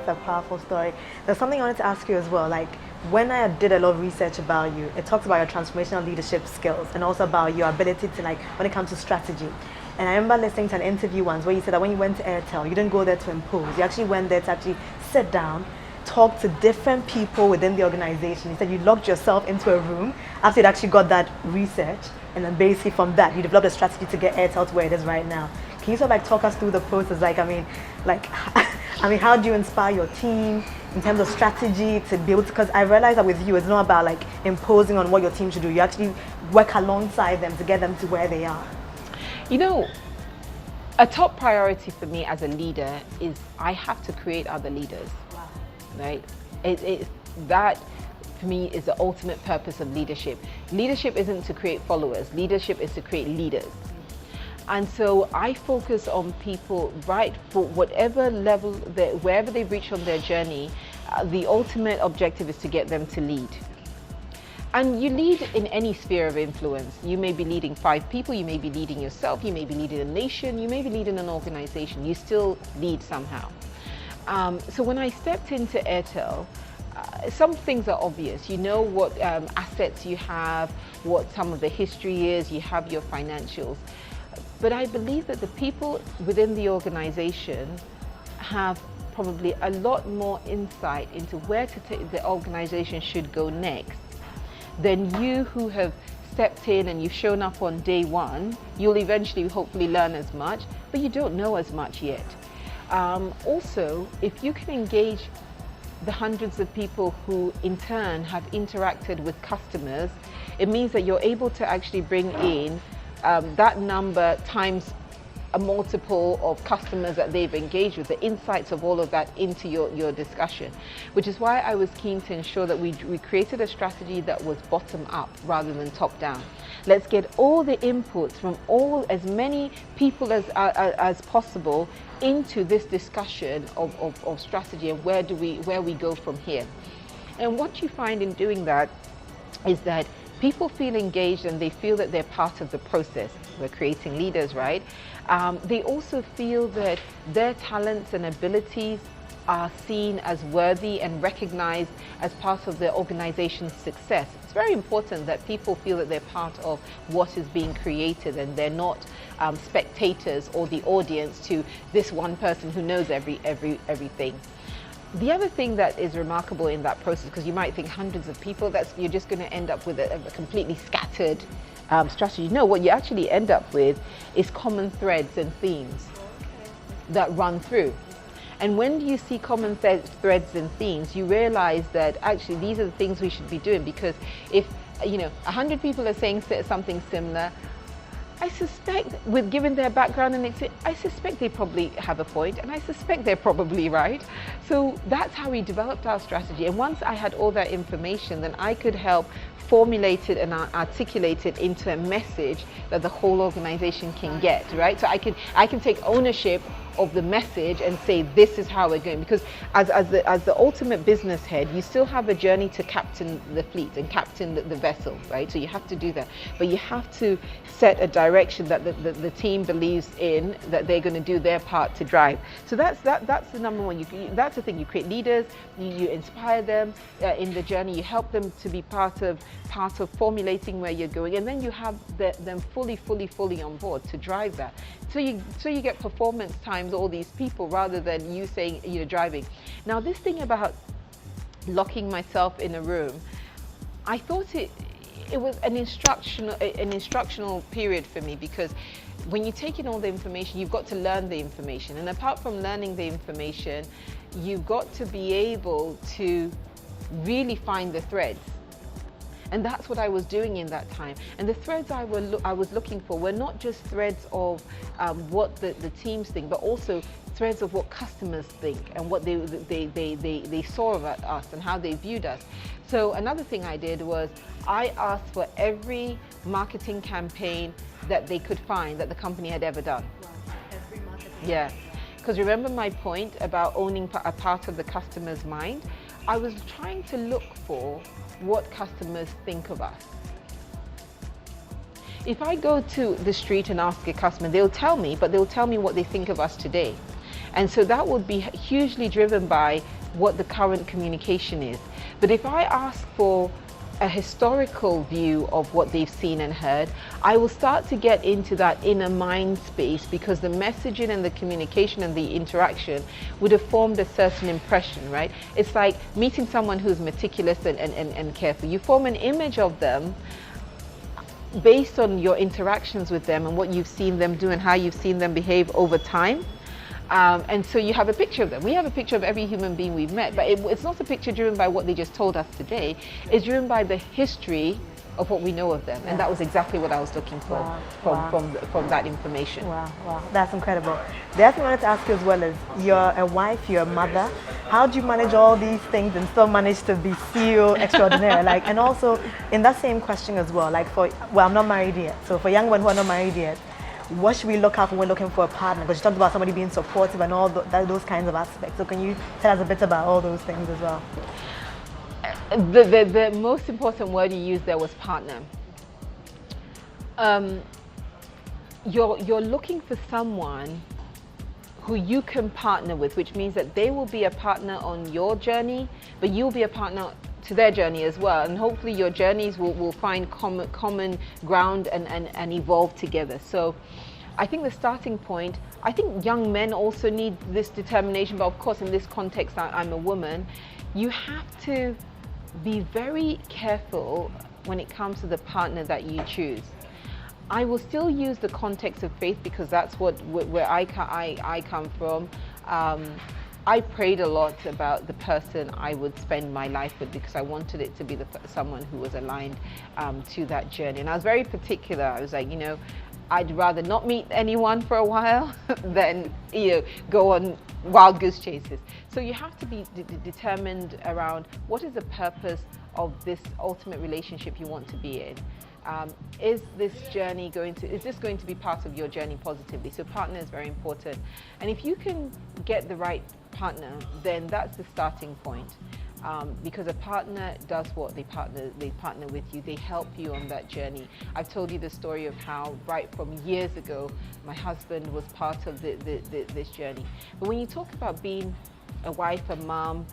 a powerful story. There's something I wanted to ask you as well. Like, when I did a lot of research about you, it talks about your transformational leadership skills and also about your ability to, like, when it comes to strategy. And I remember listening to an interview once where you said that when you went to Airtel, you didn't go there to impose. You actually went there to actually sit down, talk to different people within the organization. You said you locked yourself into a room after you'd actually got that research, and then basically from that, you developed a strategy to get Airtel to where it is right now. Can you sort of like talk us through the process? Like, how do you inspire your team in terms of strategy to be able to, because I realize that with you, it's not about like imposing on what your team should do. You actually work alongside them to get them to where they are. You know, a top priority for me as a leader is I have to create other leaders. Wow. Right? That for me is the ultimate purpose of leadership. Leadership isn't to create followers. Leadership is to create leaders. And so I focus on people, right, for whatever level, wherever they've reached on their journey, the ultimate objective is to get them to lead. And you lead in any sphere of influence. You may be leading 5 people, you may be leading yourself, you may be leading a nation, you may be leading an organization. You still lead somehow. So when I stepped into Airtel, some things are obvious. You know what assets you have, what some of the history is, you have your financials. But I believe that the people within the organization have probably a lot more insight into where the organization should go next than you who have stepped in and you've shown up on day one. You'll eventually hopefully learn as much, but you don't know as much yet. Also, if you can engage the hundreds of people who in turn have interacted with customers, it means that you're able to actually bring in that number times a multiple of customers that they've engaged with, the insights of all of that into your discussion, which is why I was keen to ensure that we created a strategy that was bottom up rather than top down. Let's get all the inputs from as many people as possible into this discussion of strategy and where we go from here. And what you find in doing that is that people feel engaged and they feel that they're part of the process. We're creating leaders, right? They also feel that their talents and abilities are seen as worthy and recognized as part of the organization's success. It's very important that people feel that they're part of what is being created and they're not spectators or the audience to this one person who knows everything. The other thing that is remarkable in that process, because you might think hundreds of people, you're just going to end up with a completely scattered strategy. No, what you actually end up with is common threads and themes that run through. And when you see common threads and themes, you realize that actually these are the things we should be doing, because if 100 people are saying something similar, I suspect, given their background and experience, I suspect they probably have a point, and I suspect they're probably right. So that's how we developed our strategy. And once I had all that information, then I could help formulate it and articulate it into a message that the whole organization can get, right? So I can take ownership of the message and say, this is how we're going. Because as the ultimate business head, you still have a journey to captain the fleet and captain the vessel, right? So you have to do that. But you have to set a direction that the team believes in, that they're going to do their part to drive. So that's the number one. That's the thing. You create leaders, you inspire them in the journey, you help them to be part of formulating where you're going, and then you have them fully on board to drive that. So you get performance times all these people rather than you saying you're driving. Now this thing about locking myself in a room, I thought it was an instructional period for me, because when you take in all the information, you've got to learn the information, and apart from learning the information, you've got to be able to really find the threads. And that's what I was doing in that time. And the threads I was looking for were not just threads of what the teams think, but also threads of what customers think and what they saw about us and how they viewed us. So another thing I did was I asked for every marketing campaign that they could find that the company had ever done. Wow. Every marketing. Yeah. Because remember my point about owning a part of the customer's mind? I was trying to look for what customers think of us. If I go to the street and ask a customer, they'll tell me, but they'll tell me what they think of us today. And so that would be hugely driven by what the current communication is. But if I ask for a historical view of what they've seen and heard, I will start to get into that inner mind space, because the messaging and the communication and the interaction would have formed a certain impression, right? It's like meeting someone who's meticulous and careful. You form an image of them based on your interactions with them and what you've seen them do and how you've seen them behave over time. And so you have a picture of them. We have a picture of every human being we've met, but it's not a picture driven by what they just told us today. It's driven by the history of what we know of them. And that was exactly what I was looking for from that information. Wow, that's incredible. The other thing I wanted to ask you as well is, you're a wife, you're a mother. How do you manage all these things and still manage to be CEO extraordinaire? Like, and also in that same question as well, like I'm not married yet. So for young women who are not married yet, what should we look out when we're looking for a partner? Because you talked about somebody being supportive and all those kinds of aspects. So can you tell us a bit about all those things as well? The most important word you used there was partner. You're looking for someone who you can partner with, which means that they will be a partner on your journey, but you'll be a partner to their journey as well, and hopefully your journeys will find common ground and evolve together. So I think the starting point, I think young men also need this determination, but of course in this context I'm a woman. You have to be very careful when it comes to the partner that you choose. I will still use the context of faith, because that's where I come from. I prayed a lot about the person I would spend my life with, because I wanted it to be someone who was aligned to that journey. And I was very particular. I was like, I'd rather not meet anyone for a while than go on wild goose chases. So you have to be determined around what is the purpose of this ultimate relationship you want to be in. Is this going to be part of your journey positively? So partner is very important. And if you can get the right partner, then that's the starting point. Because a partner does what? They partner with you. They help you on that journey. I've told you the story of how right from years ago, my husband was part of this journey. But when you talk about being a wife, a mom,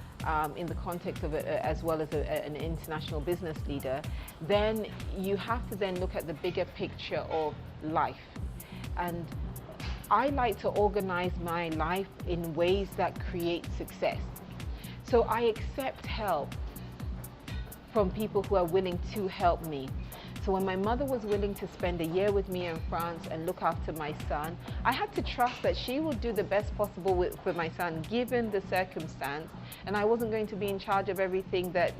in the context of as well as an international business leader, then you have to then look at the bigger picture of life. And I like to organize my life in ways that create success. So I accept help from people who are willing to help me. So when my mother was willing to spend a year with me in France and look after my son, I had to trust that she would do the best possible for my son, given the circumstance. And I wasn't going to be in charge of everything that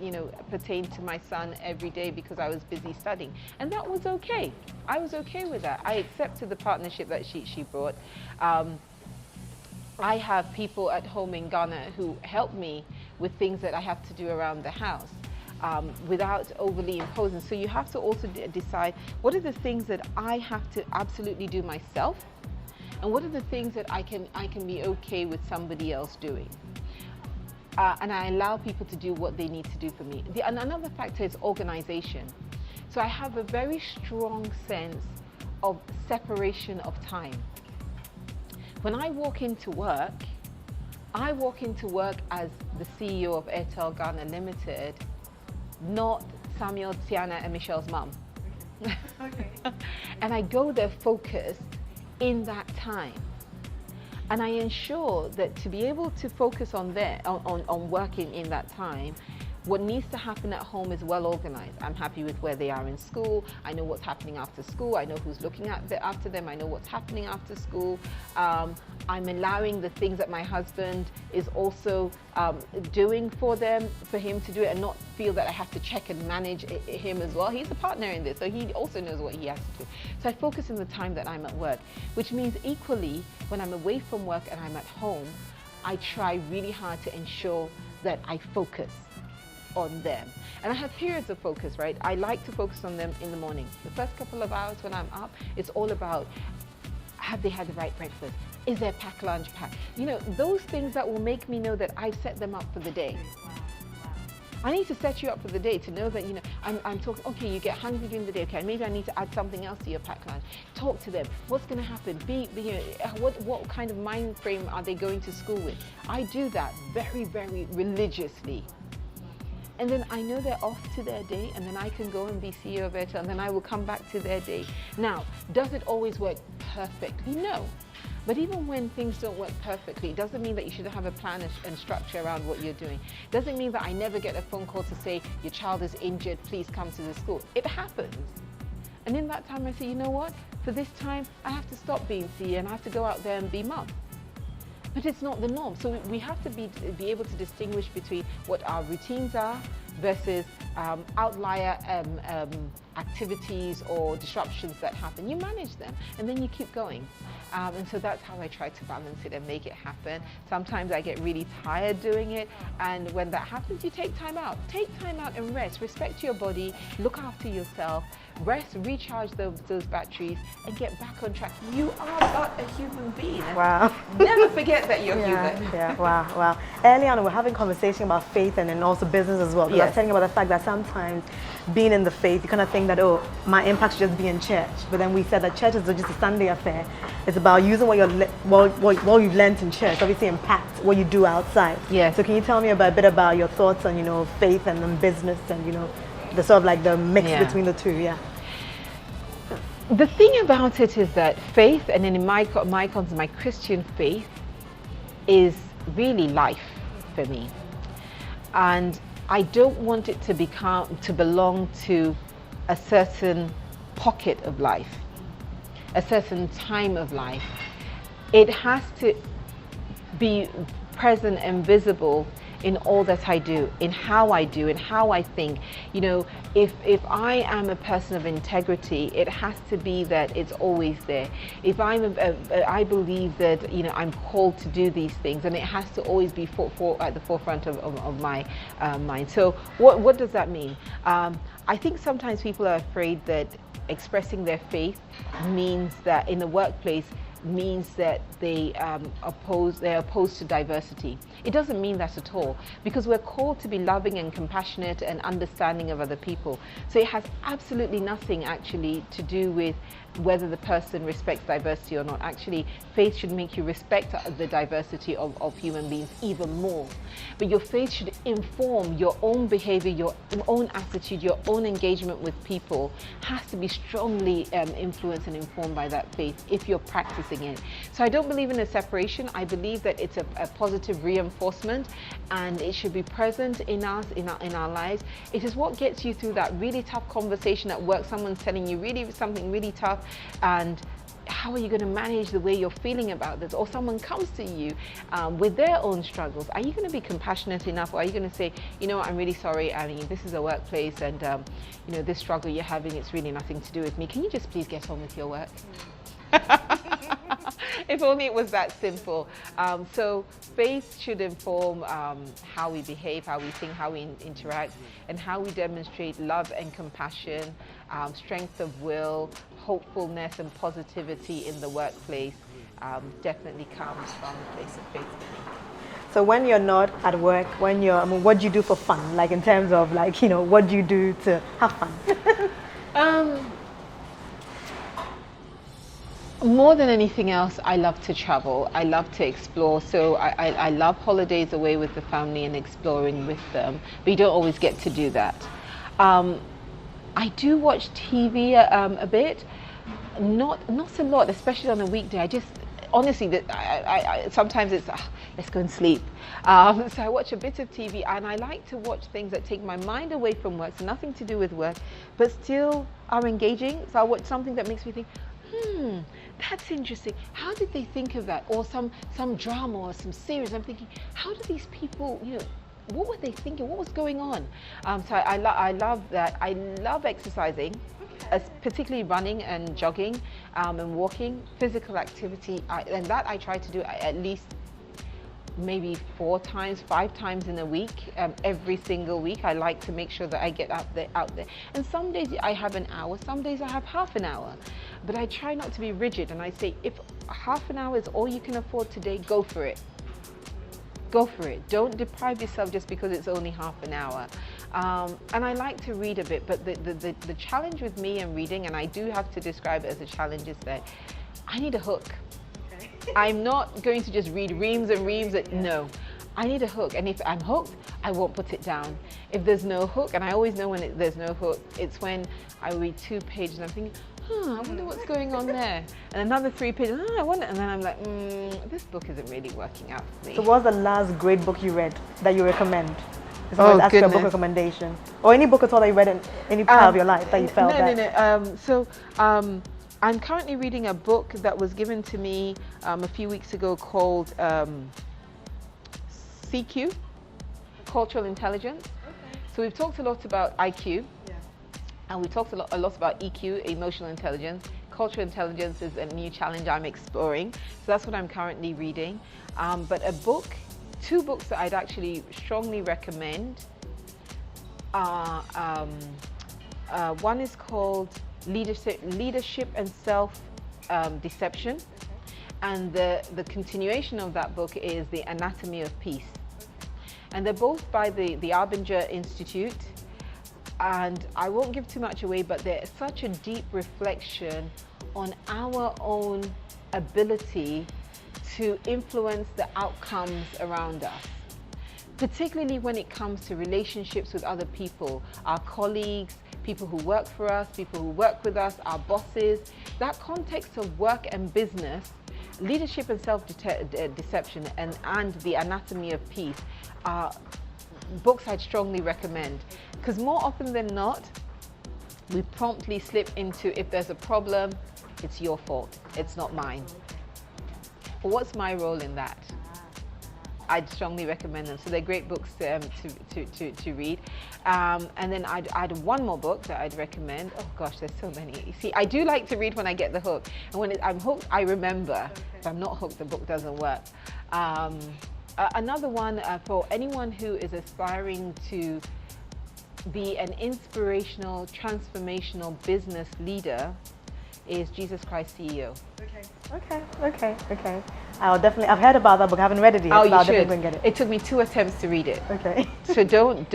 pertained to my son every day, because I was busy studying. And that was okay. I was okay with that. I accepted the partnership that she brought. I have people at home in Ghana who help me with things that I have to do around the house. Without overly imposing. So you have to also decide, what are the things that I have to absolutely do myself, and what are the things that I can be okay with somebody else doing. And I allow people to do what they need to do for me. And another factor is organization. So I have a very strong sense of separation of time. When I walk into work, I walk into work as the CEO of Airtel Ghana Limited, not Samuel, Tiana, and Michelle's mom. Okay. And I go there focused in that time. And I ensure that to be able to focus on working in that time, what needs to happen at home is well organized. I'm happy with where they are in school. I know what's happening after school. I know who's looking after them. I know what's happening after school. I'm allowing the things that my husband is also doing for him to do it, and not feel that I have to check and manage him as well. He's a partner in this, so he also knows what he has to do. So I focus in the time that I'm at work, which means equally when I'm away from work and I'm at home, I try really hard to ensure that I focus on them. And I have periods of focus, right? I like to focus on them in the morning. The first couple of hours when I'm up, it's all about, have they had the right breakfast? Is their packed lunch packed? Those things that will make me know that I've set them up for the day. I need to set you up for the day to know that, you know, I'm talking, okay, you get hungry during the day, okay, maybe I need to add something else to your pack lunch. Talk to them. What's going to happen? You know, what kind of mind frame are they going to school with? I do that very, very religiously. And then I know they're off to their day, and then I can go and be CEO of Airtel, and then I will come back to their day. Now, does it always work perfectly? No. But even when things don't work perfectly, it doesn't mean that you should have a plan and structure around what you're doing. It doesn't mean that I never get a phone call to say, your child is injured, please come to the school. It happens. And in that time I say, you know what? For this time, I have to stop being CEO and I have to go out there and be mum. But it's not the norm. So we have to be able to distinguish between what our routines are versus outlier activities or disruptions that happen. You manage them and then you keep going. And so that's how I try to balance it and make it happen. Sometimes I get really tired doing it, and when that happens, you take time out. Take time out and rest. Respect your body, look after yourself, rest, recharge those batteries, and get back on track. You are but a human being. Wow. Never forget that you're human. Yeah, wow. Early on, we're having a conversation about faith and then also business as well. Because I was telling about the fact that sometimes being in the faith, you kind of think that, oh, my impact should just be in church. But then we said that church is just a Sunday affair. It's about using what you've learned in church, obviously impact what you do outside. Yeah. So can you tell me a bit about your thoughts on, you know, faith and then business and, you know, the sort of like the mix between the two? Yeah. The thing about it is that faith, and then in my Christian faith, is really life for me. And I don't want it to belong to a certain pocket of life, a certain time of life. It has to be present and visible in all that I do, in how I do, in how I think. You know, if I am a person of integrity, it has to be that it's always there. If I believe that, you know, I'm called to do these things, and it has to always be at the forefront of my mind. So what does that mean? I think sometimes people are afraid that expressing their faith means that in the workplace means that they're opposed to diversity. It doesn't mean that at all, because we're called to be loving and compassionate and understanding of other people. So it has absolutely nothing actually to do with whether the person respects diversity or not. Actually, faith should make you respect the diversity of human beings even more. But your faith should inform your own behavior, your own attitude, your own engagement with people has to be strongly influenced and informed by that faith if you're practicing it. So I don't believe in a separation. I believe that it's a positive reinforcement, and it should be present in us, in our lives. It is what gets you through that really tough conversation at work. Someone's telling you something really tough, and how are you going to manage the way you're feeling about this? Or someone comes to you with their own struggles. Are you going to be compassionate enough, or are you going to say, you know what, I'm really sorry, I mean, this is a workplace, and you know, this struggle you're having, it's really nothing to do with me. Can you just please get on with your work? If only it was that simple. So faith should inform how we behave, how we think, how we interact, and how we demonstrate love and compassion, strength of will, hopefulness and positivity in the workplace. Definitely comes from a place of faith. So when you're not at work, what do you do for fun? Like in terms of like, you know, what do you do to have fun? More than anything else, I love to travel. I love to explore. So I love holidays away with the family and exploring with them. But you don't always get to do that. I do watch TV a bit, not a lot, especially on a weekday. I just honestly, sometimes it's let's go and sleep. So I watch a bit of TV, and I like to watch things that take my mind away from work, so nothing to do with work, but still are engaging. So I watch something that makes me think, that's interesting. How did they think of that? Or some drama or some series. I'm thinking, how do these people, you know, what were they thinking? What was going on? So I love that. I love exercising, particularly running and jogging and walking, physical activity. And that I try to do at least maybe 4 times, 5 times in a week, every single week. I like to make sure that I get out there. And some days I have an hour, some days I have half an hour. But I try not to be rigid, and I say, if half an hour is all you can afford today, go for it. go for it. Don't deprive yourself just because it's only half an hour. And I like to read a bit, but the challenge with me and reading, and I do have to describe it as a challenge, is that I need a hook. Okay. I'm not going to just read reams and reams. No, I need a hook. And if I'm hooked, I won't put it down. If there's no hook, and I always know when there's no hook, it's when I read 2 pages and I'm thinking, I wonder what's going on there. And another 3 pages, I wonder, and then I'm like, this book isn't really working out for me. So what's the last great book you read that you recommend? If I ask you a book recommendation. Or any book at all that you read in any part of your life that you felt I'm currently reading a book that was given to me a few weeks ago called CQ, Cultural Intelligence. Okay. So we've talked a lot about IQ. And we talked a lot about EQ, emotional intelligence. Cultural intelligence is a new challenge I'm exploring. So that's what I'm currently reading. But 2 books that I'd actually strongly recommend are, one is called Leadership and Self-Deception. And the continuation of that book is The Anatomy of Peace. And they're both by the Arbinger Institute. And I won't give too much away, but there's such a deep reflection on our own ability to influence the outcomes around us, particularly when it comes to relationships with other people, our colleagues, people who work for us, people who work with us, our bosses. That context of work and business, leadership and self-deception, and The Anatomy of Peace are books I'd strongly recommend, because more often than not, we promptly slip into, if there's a problem, it's your fault, it's not mine. But what's my role in that? I'd strongly recommend them. So they're great books to read. And then I'd add one more book that I'd recommend. Oh gosh, there's so many. You see, I do like to read when I get the hook. And when I'm hooked, I remember. If I'm not hooked, the book doesn't work. Another one for anyone who is aspiring to be an inspirational, transformational business leader is Jesus Christ CEO. Okay. I've heard about that book. I haven't read it yet. Oh, you I'll should. Definitely get it. It took me 2 attempts to read it. Okay. So don't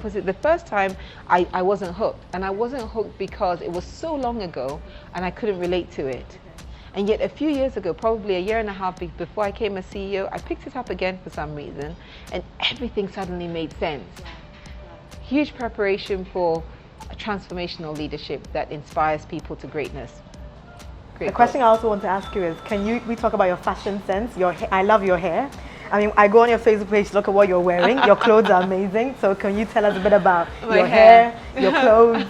put it. The first time I wasn't hooked, and I wasn't hooked because it was so long ago and I couldn't relate to it. Okay. And yet a few years ago, probably a year and a half before I became a CEO, I picked it up again for some reason, and everything suddenly made sense. Huge preparation for a transformational leadership that inspires people to greatness. The question I also want to ask you is, we talk about your fashion sense? I love your hair. I mean, I go on your Facebook page to look at what you're wearing. Your clothes are amazing. So can you tell us a bit about your hair, your clothes,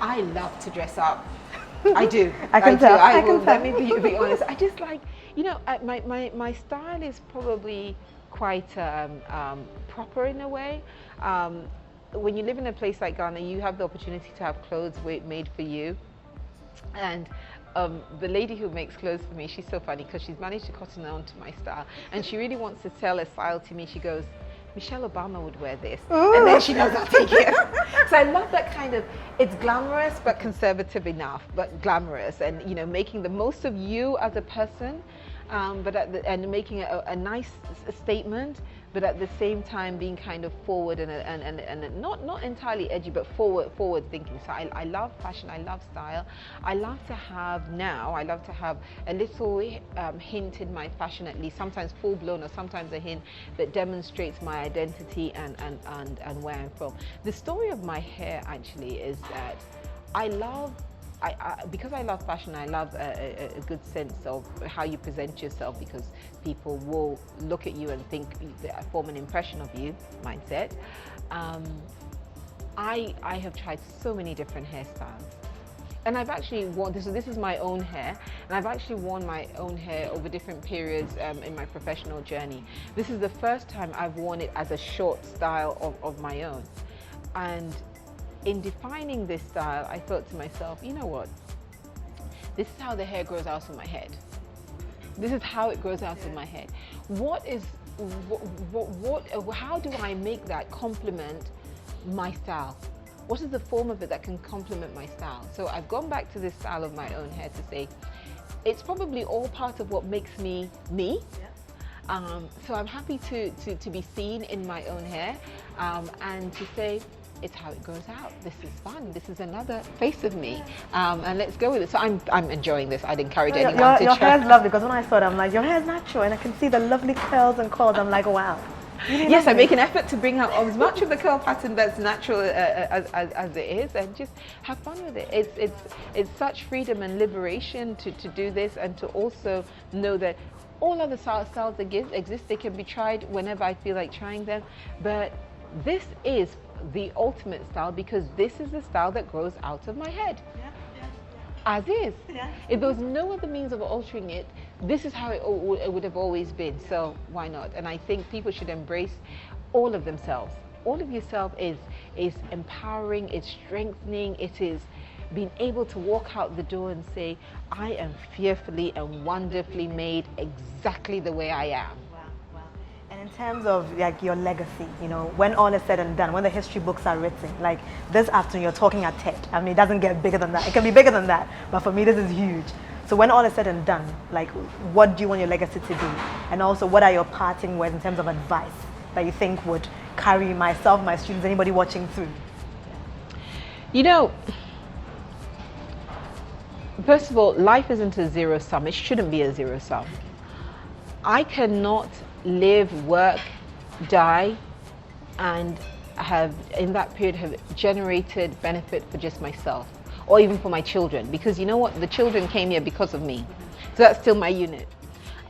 I love to dress up. I do. I can tell. Let me be honest. I just like, my style is probably quite proper in a way. When you live in a place like Ghana, you have the opportunity to have clothes made for you. And the lady who makes clothes for me, she's so funny because she's managed to cotton on to my style. And she really wants to sell a style to me. She goes, Michelle Obama would wear this. Ooh. And then she knows I'll take it. So I love that kind of, it's glamorous but conservative enough, but glamorous. And, making the most of you as a person, and making a nice statement, but at the same time being kind of forward and not entirely edgy, but forward thinking. So I love fashion, I love style. I love to have a little hint in my fashion, at least sometimes full blown or sometimes a hint that demonstrates my identity and where I'm from. The story of my hair actually is that because I love fashion, I love a good sense of how you present yourself, because people will look at you and form an impression of you, mindset. I have tried so many different hairstyles. And I've actually worn, this is my own hair, and I've actually worn my own hair over different periods in my professional journey. This is the first time I've worn it as a short style of my own. And in defining this style, I thought to myself, you know what? This is how the hair grows out of my head. This is how it grows out of my head. How do I make that complement my style? What is the form of it that can complement my style? So I've gone back to this style of my own hair to say, it's probably all part of what makes me me. So I'm happy to be seen in my own hair, and to say it's how it grows out. This is fun. This is another face of me, and let's go with it. So I'm enjoying this. I'd encourage anyone to your try. hair is lovely, because when I saw it, I'm like, your hair is natural, and I can see the lovely curls and curls. I'm like, wow. Really Yes, I lovely. make an effort to bring out as much of the curl pattern that's natural as it is, and just have fun with it. It's such freedom and liberation to do this, and to also know that all other styles exist. They can be tried whenever I feel like trying them, but this is the ultimate style, because this is the style that grows out of my head. As is. If there was no other means of altering it, this is how it would have always been. So why not? And I think people should embrace all of themselves. All of yourself is empowering, it's strengthening, it is being able to walk out the door and say, I am fearfully and wonderfully made exactly the way I am. And in terms of like your legacy, you know, when all is said and done, when the history books are written, like this afternoon you're talking at TED. I mean, it doesn't get bigger than that. It can be bigger than that, but for me this is huge. So when all is said and done, like what do you want your legacy to be? And also, what are your parting words in terms of advice that you think would carry myself, my students, anybody watching through? You know, first of all, life isn't a zero sum. It shouldn't be a zero sum. I cannot live, work, die, and have in that period have generated benefit for just myself, or even for my children, because you know what, the children came here because of me, so that's still my unit.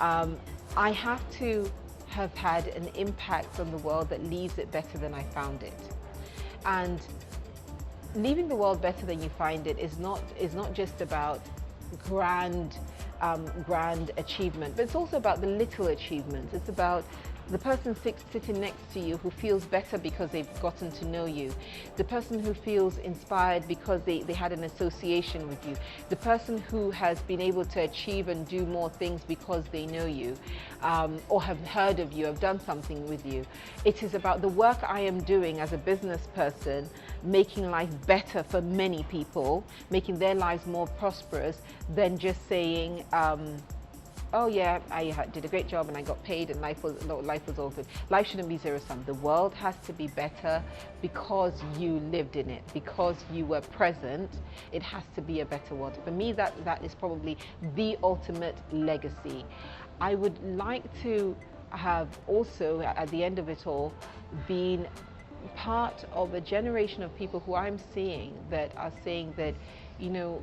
I have to have had an impact on the world that leaves it better than I found it, and leaving the world better than you find it is not just about grand achievement, but it's also about the little achievements. It's about the person sitting next to you who feels better because they've gotten to know you, the person who feels inspired because they had an association with you, the person who has been able to achieve and do more things because they know you, or have heard of you, have done something with you. It is about the work I am doing as a business person, making life better for many people, making their lives more prosperous, than just saying, oh yeah, I did a great job and I got paid and life was all good. Life shouldn't be zero sum. The world has to be better because you lived in it, because you were present. It has to be a better world. For me, that is probably the ultimate legacy. I would like to have also, at the end of it all, been part of a generation of people who I'm seeing that are saying that, you know,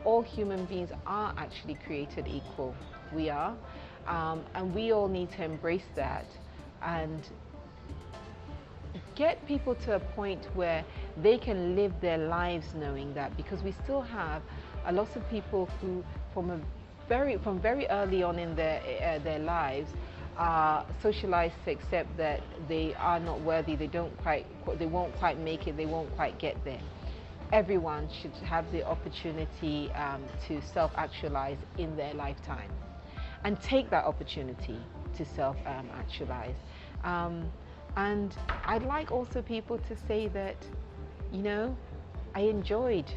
all human beings are actually created equal. We are, and we all need to embrace that and get people to a point where they can live their lives knowing that, because we still have a lot of people who from very early on in their lives are socialized to accept that they are not worthy, they won't quite make it, they won't quite get there. Everyone should have the opportunity to self-actualize in their lifetime, and take that opportunity to self-actualize. And I'd like also people to say that, you know, I enjoyed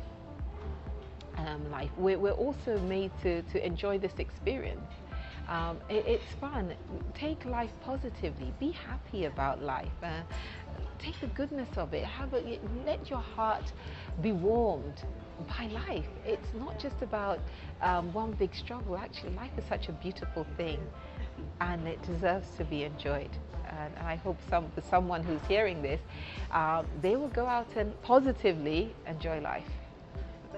life. We're also made to enjoy this experience. It's fun. Take life positively. Be happy about life. Take the goodness of it. Let your heart be warmed by life. It's not just about one big struggle. Actually, life is such a beautiful thing, and it deserves to be enjoyed. And I hope for someone who's hearing this, they will go out and positively enjoy life.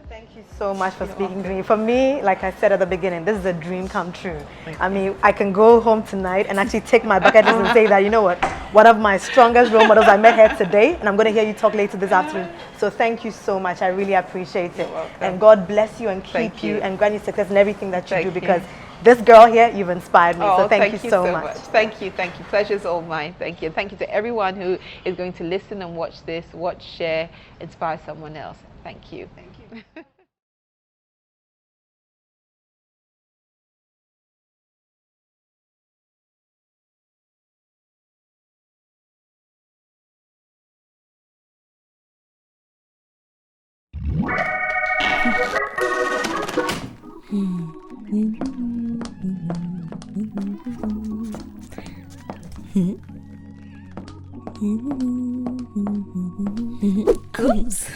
Thank you so much for speaking to me. For me, like I said at the beginning, this is a dream come true. I mean, I can go home tonight and actually take my bucket list and say that, you know what, one of my strongest role models I met here today, and I'm going to hear you talk later this afternoon. So thank you so much. I really appreciate it. And God bless you and keep you and grant you success in everything that you do, because this girl here, you've inspired me. So thank you so much. Thank you. Pleasure's all mine. Thank you. Thank you to everyone who is going to listen and watch this, share, inspire someone else. Thank you. Thank you. Cruise.